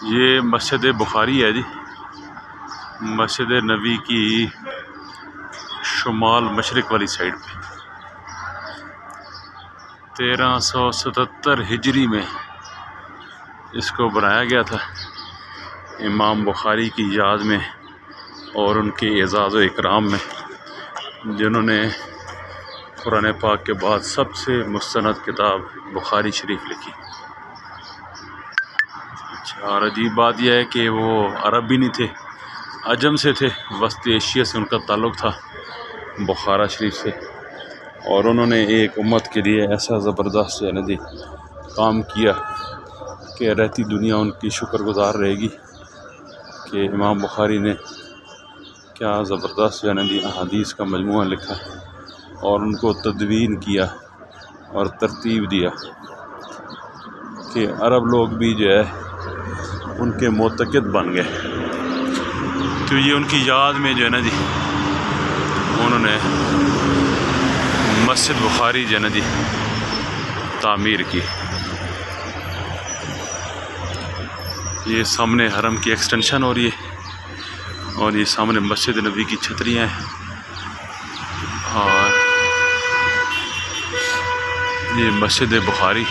ये मस्जिद बुखारी है जी, मस्जिद नबी की शुमाल मशरिक वाली साइड पे। 1377 हिजरी में इसको बनाया गया था इमाम बुखारी की याद में और उनके एजाज़ व इकराम में, जिन्होंने कुरान पाक के बाद सबसे मुस्तनद किताब बुखारी शरीफ लिखी। और अजीब बात यह है कि वो अरब भी नहीं थे, अजम से थे, वस्त एशिया से उनका ताल्लुक़ था, बुखारा शरीफ से। और उन्होंने एक उम्मत के लिए ऐसा ज़बरदस्त नदी काम किया कि रहती दुनिया उनकी शुक्रगुज़ार रहेगी कि इमाम बुखारी ने क्या ज़बरदस्त नदी अहादीस का मजमूआ लिखा और उनको तदवीन किया और तरतीब दिया कि अरब लोग भी जो है उनके मोतक़िद बन गए। तो ये उनकी याद में जो है ना जी, उन्होंने मस्जिद बुखारी जो है ना जी तामीर की। ये सामने हरम की एक्सटेंशन हो रही है और ये सामने मस्जिद नबी की छतरियाँ हैं और ये मस्जिद बुखारी।